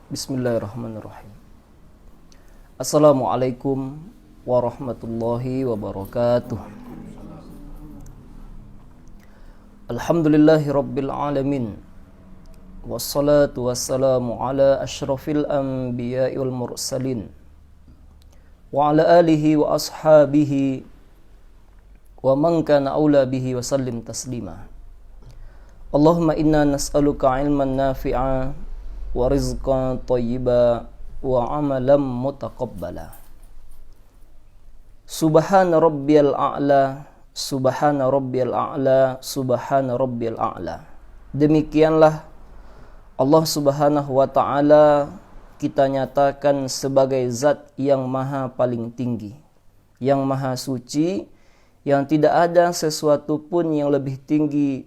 Bismillahirrahmanirrahim. Assalamualaikum warahmatullahi wabarakatuh. Alhamdulillahi rabbil alamin. Wassalatu wassalamu ala asyrafil anbiya'i wal mursalin. Wa ala alihi wa ashabihi wa man kana aula bihi wa sallim taslima. Allahumma inna nas'aluka ilman nafi'a wa rizqan thayyiba wa amalan mutaqabbala. Subhana rabbiyal a'la, subhana rabbiyal a'la, subhana rabbiyal a'la. Demikianlah Allah Subhanahu wa ta'ala kita nyatakan sebagai zat yang maha paling tinggi, yang maha suci, yang tidak ada sesuatu pun yang lebih tinggi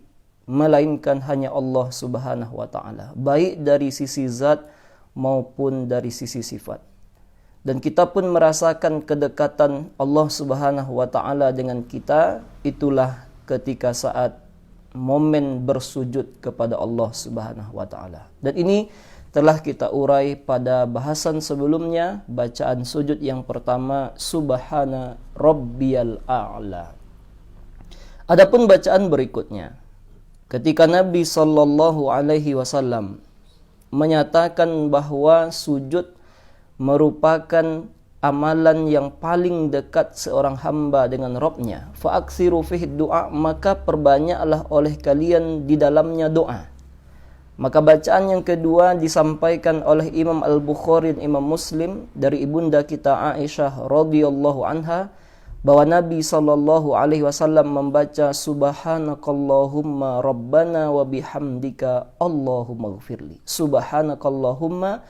melainkan hanya Allah Subhanahu wa ta'ala, baik dari sisi zat maupun dari sisi sifat. Dan kita pun merasakan kedekatan Allah Subhanahu wa ta'ala dengan kita, itulah ketika saat momen bersujud kepada Allah Subhanahu wa ta'ala. Dan ini telah kita urai pada bahasan sebelumnya, bacaan sujud yang pertama, Subhana Rabbiyal A'la. Adapun bacaan berikutnya, ketika Nabi sallallahu alaihi wasallam menyatakan bahwa sujud merupakan amalan yang paling dekat seorang hamba dengan Rabb-nya, fa'aksiru fihi du'a, maka perbanyaklah oleh kalian di dalamnya doa. Maka bacaan yang kedua disampaikan oleh Imam Al-Bukhari dan Imam Muslim dari ibunda kita Aisyah radhiyallahu anha, bahwa Nabi sallallahu alaihi wasallam membaca subhanakallahumma rabbana wa bihamdika Allahumma ighfirli. Subhanakallahumma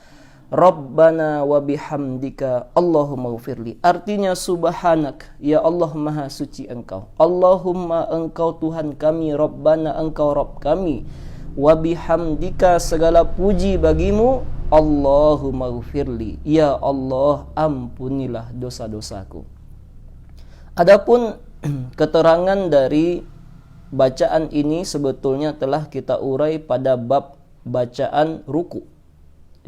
rabbana wa bihamdika Allahumma ighfirli. Artinya subhanak, ya Allah maha suci engkau. Allahumma engkau Tuhan kami, rabbana engkau Rabb kami. Wa bihamdika segala puji bagimu, Allahumma ighfirli. Ya Allah ampunilah dosa-dosaku. Adapun keterangan dari bacaan ini sebetulnya telah kita urai pada bab bacaan ruku,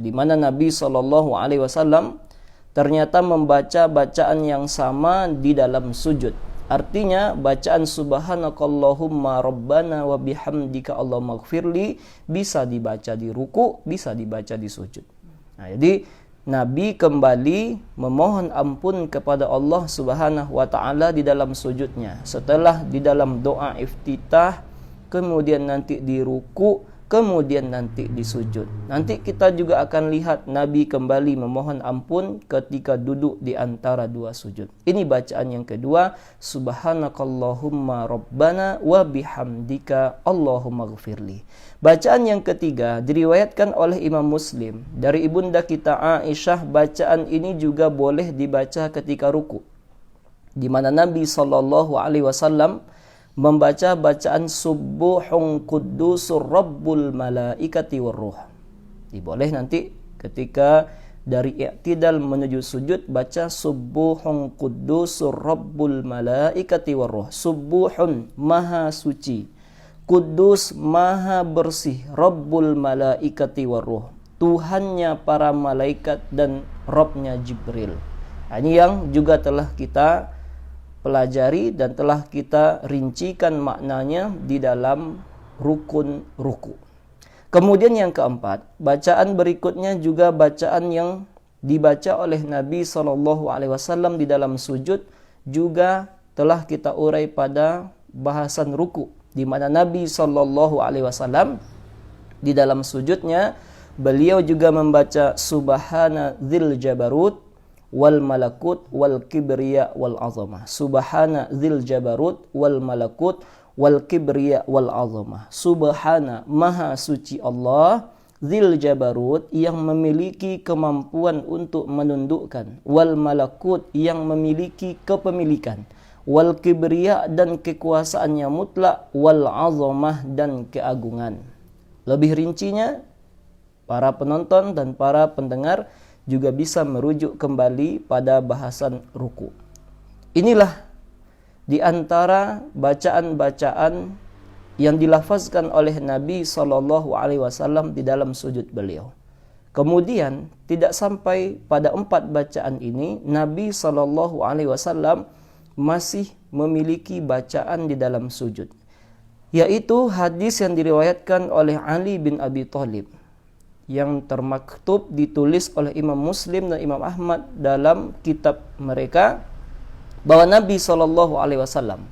di mana Nabi SAW ternyata membaca bacaan yang sama di dalam sujud. Artinya bacaan subhanakallahumma rabbana wa bihamdika Allahumma ighfirli bisa dibaca di ruku, bisa dibaca di sujud. Nah, jadi Nabi kembali memohon ampun kepada Allah Subhanahu wa ta'ala di dalam sujudnya. Setelah di dalam doa iftitah, kemudian nanti di ruku, kemudian nanti di sujud. Nanti kita juga akan lihat Nabi kembali memohon ampun ketika duduk di antara dua sujud. Ini bacaan yang kedua, subhanakallahumma rabbana wa bihamdika Allahumma ighfirli. Bacaan yang ketiga diriwayatkan oleh Imam Muslim dari ibunda kita Aisyah. Bacaan ini juga boleh dibaca ketika ruku, di mana Nabi sallallahu alaihi wasallam membaca bacaan subuhun quddusur rabbul malaikati warruh. Boleh nanti ketika dari i'tidal menuju sujud baca subuhun quddusur rabbul malaikati warruh. Subuhun maha suci, Kudus maha bersih, Rabbul malaikati warruh, Tuhannya para malaikat dan Rabbnya Jibril. Ini yang juga telah kita pelajari dan telah kita rincikan maknanya di dalam rukun ruku. Kemudian yang keempat, bacaan berikutnya juga bacaan yang dibaca oleh Nabi SAW di dalam sujud, juga telah kita urai pada bahasan ruku, di mana Nabi SAW di dalam sujudnya beliau juga membaca subhana dzil jabarut wal malakut wal kibriya wal azamah. Subhana dzil jabarut wal malakut wal kibriya wal azamah. Subhana maha suci Allah, dzil jabarut yang memiliki kemampuan untuk menundukkan, wal malakut yang memiliki kepemilikan, wal kibriya dan kekuasaannya mutlak, wal azamah dan keagungan. Lebih rincinya para penonton dan para pendengar juga bisa merujuk kembali pada bahasan ruku. Inilah di antara bacaan-bacaan yang dilafazkan oleh Nabi SAW di dalam sujud beliau. Kemudian tidak sampai pada 4 bacaan ini, Nabi SAW masih memiliki bacaan di dalam sujud, yaitu hadis yang diriwayatkan oleh Ali bin Abi Thalib yang termaktub ditulis oleh Imam Muslim dan Imam Ahmad dalam kitab mereka, bahwa Nabi SAW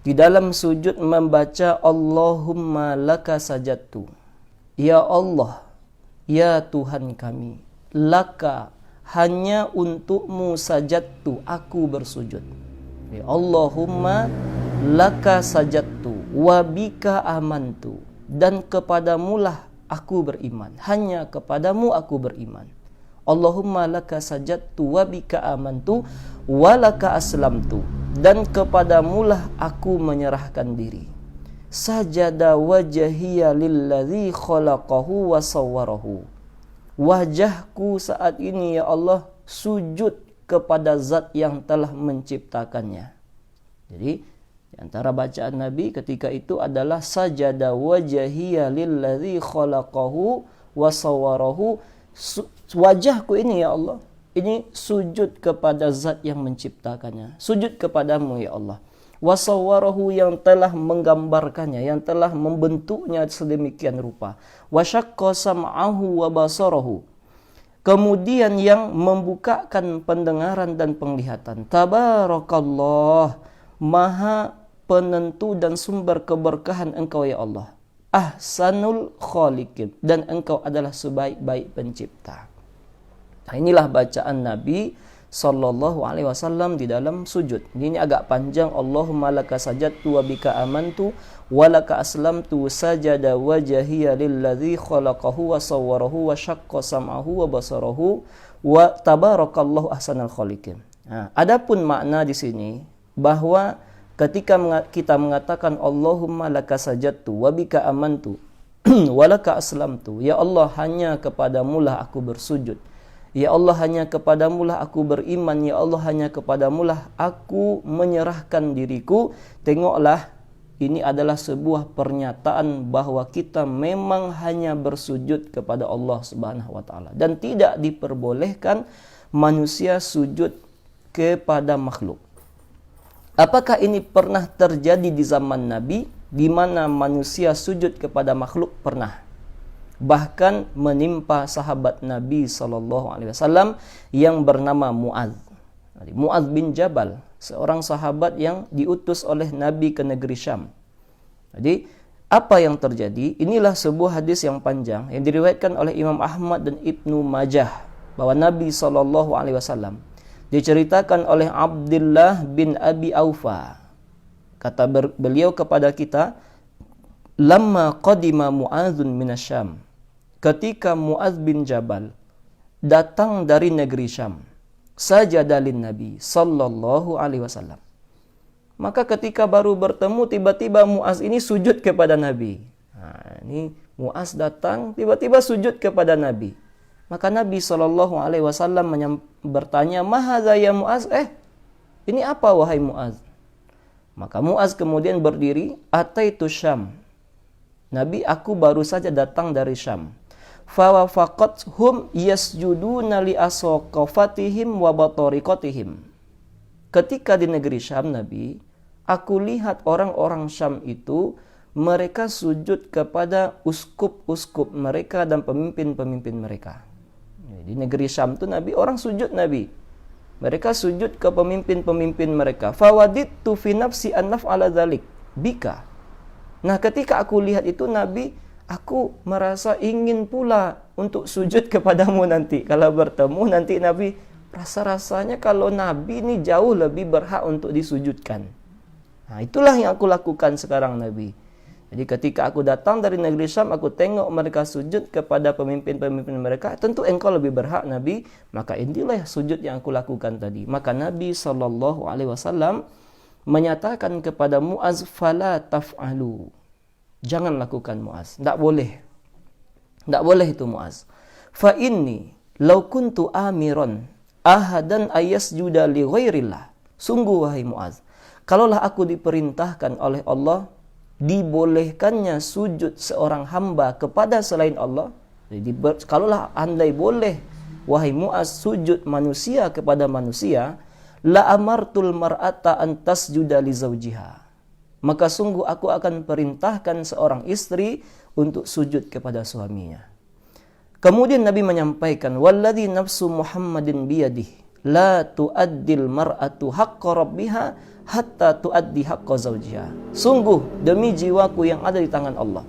di dalam sujud membaca Allahumma laka sajadtu, ya Allah, ya Tuhan kami, laka, hanya untukmu sajadtu, aku bersujud. Ya Allahumma laka sajadtu wa bika amantu, dan kepadamulah aku beriman, hanya kepadamu aku beriman. Allahumma laka sajadtu wa bika amantu wa laka aslamtu, dan kepadamulah aku menyerahkan diri. Sajada wajhiya lilladzi khalaqahu wa sawwarahu. Wajahku saat ini ya Allah sujud kepada zat yang telah menciptakannya. Jadi di antara bacaan Nabi ketika itu adalah sajada wajhiya lilladzi khalaqahu wa sawwarahu. Wajahku ini ya Allah, ini sujud kepada zat yang menciptakannya, sujud kepadamu ya Allah. Wasawwarahu, yang telah menggambarkannya, yang telah membentuknya sedemikian rupa. Wasyaqqa sam'ahu wa basarahu, kemudian yang membukakan pendengaran dan penglihatan. Tabarakallah, maha penentu dan sumber keberkahan engkau ya Allah. Ahsanul khaliqin, dan engkau adalah sebaik-baik pencipta. Nah, inilah bacaan Nabi sallallahu alaihi wasallam di dalam sujud. Ini agak panjang. Allahumma laka sajadtu wa bika amantu wa laka aslamtu sajada wajhiya lilladzi khalaqahu wa sawwarahu wa syaqqa sam'ahu wa basarahu wa tabarakallahu ahsanul khaliqin. Nah, adapun makna di sini bahwa ketika kita mengatakan Allahumma laka sajadtu wa bika amantu wa laka aslamtu, ya Allah, hanya kepadamulah aku bersujud, ya Allah, hanya kepadamulah aku beriman, ya Allah, hanya kepadamulah aku menyerahkan diriku. Tengoklah, ini adalah sebuah pernyataan bahwa kita memang hanya bersujud kepada Allah Subhanahu wa taala, dan tidak diperbolehkan manusia sujud kepada makhluk. Apakah ini pernah terjadi di zaman Nabi, di mana manusia sujud kepada makhluk? Pernah. Bahkan menimpa sahabat Nabi SAW yang bernama Mu'adz. Mu'adz bin Jabal, seorang sahabat yang diutus oleh Nabi ke negeri Syam. Jadi, apa yang terjadi? Inilah sebuah hadis yang panjang yang diriwayatkan oleh Imam Ahmad dan Ibnu Majah, bahwa Nabi SAW diceritakan oleh Abdullah bin Abi Aufa. Kata beliau kepada kita, lamma qadima Mu'adzun minasyam, ketika Mu'adz bin Jabal datang dari negeri Syam, sajada lin Nabi sallallahu alaihi wasallam. Maka ketika baru bertemu, tiba-tiba Mu'adz ini sujud kepada Nabi. Nah, ini Mu'adz datang tiba-tiba sujud kepada Nabi. Maka Nabi SAW bertanya, "Mahadza ya Mu'adz?" Ini apa wahai Mu'adz? Maka Mu'adz kemudian berdiri, "Ataitu Syam." Nabi, aku baru saja datang dari Syam. Fa wafaqathum yasjuduna li asaqafatihim wa batariqatihim. Ketika di negeri Syam, Nabi, aku lihat orang-orang Syam itu mereka sujud kepada uskup-uskup mereka dan pemimpin-pemimpin mereka. Di negeri Syam itu Nabi, orang sujud Nabi. Mereka sujud ke pemimpin-pemimpin mereka. Fawadittu fi nafsi an naf'ala dzalik bika. Nah, ketika aku lihat itu Nabi, aku merasa ingin pula untuk sujud kepadamu nanti. Kalau bertemu nanti Nabi, rasa-rasanya kalau Nabi ini jauh lebih berhak untuk disujudkan. Nah, itulah yang aku lakukan sekarang Nabi. Jadi ketika aku datang dari negeri Syam, aku tengok mereka sujud kepada pemimpin-pemimpin mereka, tentu engkau lebih berhak Nabi, maka inilah sujud yang aku lakukan tadi. Maka Nabi SAW menyatakan kepada Mu'adz, fala taf'alu, jangan lakukan Mu'adz, tidak boleh. Tidak boleh itu Mu'adz. Fa inni law kuntu amiran ahadan ayasjuda li ghairillah. Sungguh wahai Mu'adz, kalaulah aku diperintahkan oleh Allah dibolehkannya sujud seorang hamba kepada selain Allah, Jadi kalaulah andai boleh wahai Muaz sujud manusia kepada manusia, la amartul mar'ata an tasjuda li zawjiha. Maka sungguh aku akan perintahkan seorang istri untuk sujud kepada suaminya. Kemudian Nabi menyampaikan, walladzi nafsu Muhammadin biyadihi la tu'addil mar'atu haqqa rabbiha hatta tuaddi haqqa zawjiha. Sungguh demi jiwaku yang ada di tangan Allah,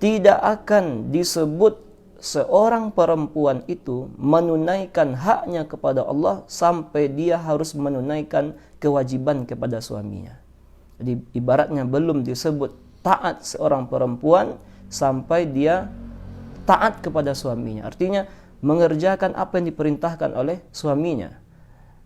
tidak akan disebut seorang perempuan itu menunaikan haknya kepada Allah sampai dia harus menunaikan kewajiban kepada suaminya. Jadi ibaratnya belum disebut taat seorang perempuan sampai dia taat kepada suaminya. Artinya mengerjakan apa yang diperintahkan oleh suaminya.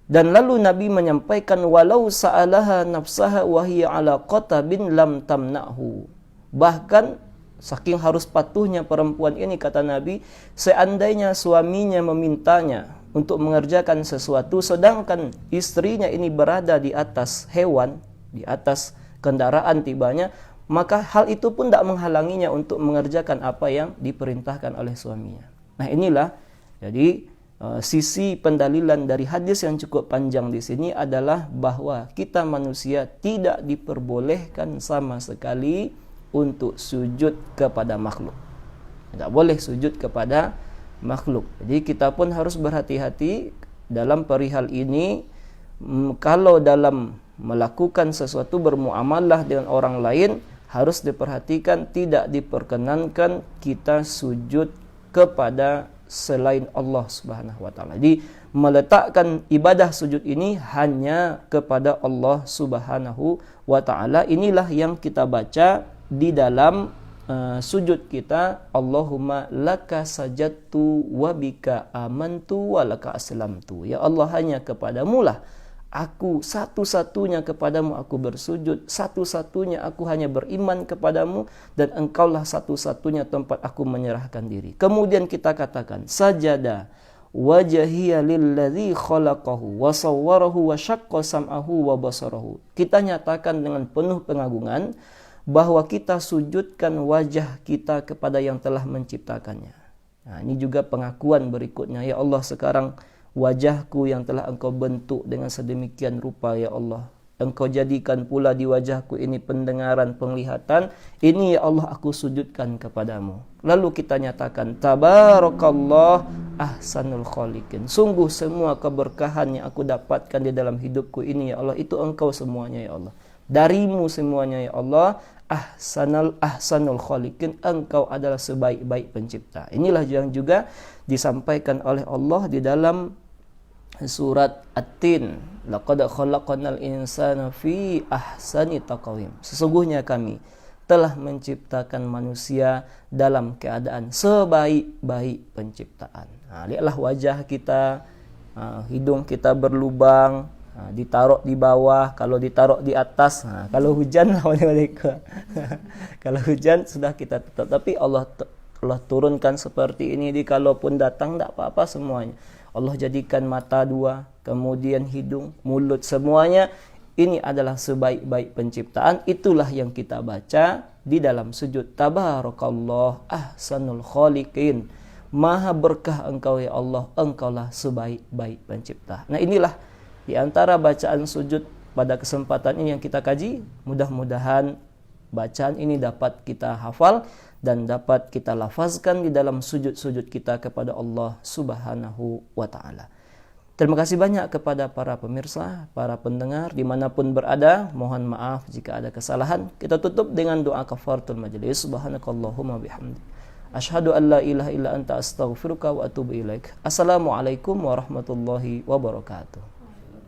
Dan lalu Nabi menyampaikan, walau sa'alaha nafsaha wa hiya ala qatabin lam tamna'hu. Bahkan saking harus patuhnya perempuan ini, kata Nabi, seandainya suaminya memintanya untuk mengerjakan sesuatu sedangkan istrinya ini berada di atas hewan, di atas kendaraan tibanya, maka hal itu pun tidak menghalanginya untuk mengerjakan apa yang diperintahkan oleh suaminya. Nah, inilah jadi sisi pendalilan dari hadis yang cukup panjang di sini adalah bahwa kita manusia tidak diperbolehkan sama sekali untuk sujud kepada makhluk. Tidak boleh sujud kepada makhluk. Jadi kita pun harus berhati-hati dalam perihal ini. Kalau dalam melakukan sesuatu, bermuamalah dengan orang lain, harus diperhatikan tidak diperkenankan kita sujud kepada selain Allah Subhanahu wa taala. Jadi meletakkan ibadah sujud ini hanya kepada Allah Subhanahu wa taala. Inilah yang kita baca di dalam sujud kita, Allahumma laka sajadtu wa bika amantu wa laka aslamtu. Ya Allah, hanya kepadamu lah aku, satu-satunya kepadamu aku bersujud, satu-satunya aku hanya beriman kepadamu, dan engkaulah satu-satunya tempat aku menyerahkan diri. Kemudian kita katakan, sajada wajhiya lilladzi khalaqahu wa sawwarahu wa syaqqa sam'ahu wa basarahu. Kita nyatakan dengan penuh pengagungan bahwa kita sujudkan wajah kita kepada yang telah menciptakannya. Nah, ini juga pengakuan berikutnya. Ya Allah, sekarang wajahku yang telah engkau bentuk dengan sedemikian rupa, ya Allah. Engkau jadikan pula di wajahku ini pendengaran, penglihatan. Ini ya Allah aku sujudkan kepadamu. Lalu kita nyatakan, tabarakallah ahsanul khaliqin. Sungguh semua keberkahan yang aku dapatkan di dalam hidupku ini, ya Allah, itu engkau semuanya, ya Allah. Darimu semuanya, ya Allah. Ahsanul khaliqin, engkau adalah sebaik-baik pencipta. Inilah yang juga disampaikan oleh Allah di dalam surat At-Tin, laqad khalaqnal insana fi ahsani taqwim. Sesungguhnya kami telah menciptakan manusia dalam keadaan sebaik-baik penciptaan. Nah, lihatlah wajah kita, hidung kita berlubang, ditaruh di bawah, kalau ditaruh di atas, kalau hujan kalau hujan sudah kita tutup. Tapi Allah turunkan seperti ini, kalaupun datang tidak apa-apa semuanya. Allah jadikan mata dua, kemudian hidung, mulut, semuanya. Ini adalah sebaik-baik penciptaan. Itulah yang kita baca di dalam sujud. Tabarakallah ahsanul khaliqin. Maha berkah engkau ya Allah, engkaulah sebaik-baik pencipta. Nah, inilah di antara bacaan sujud pada kesempatan ini yang kita kaji. Mudah-mudahan bacaan ini dapat kita hafal dan dapat kita lafazkan di dalam sujud-sujud kita kepada Allah Subhanahu wa ta'ala. Terima kasih banyak kepada para pemirsa, para pendengar dimanapun berada. Mohon maaf jika ada kesalahan. Kita tutup dengan doa kafaratul majlis. Subhanakallahumma bihamdik, asyhadu an la ilaha illa anta astaghfiruka wa atubu ilaik. Assalamualaikum warahmatullahi wabarakatuh.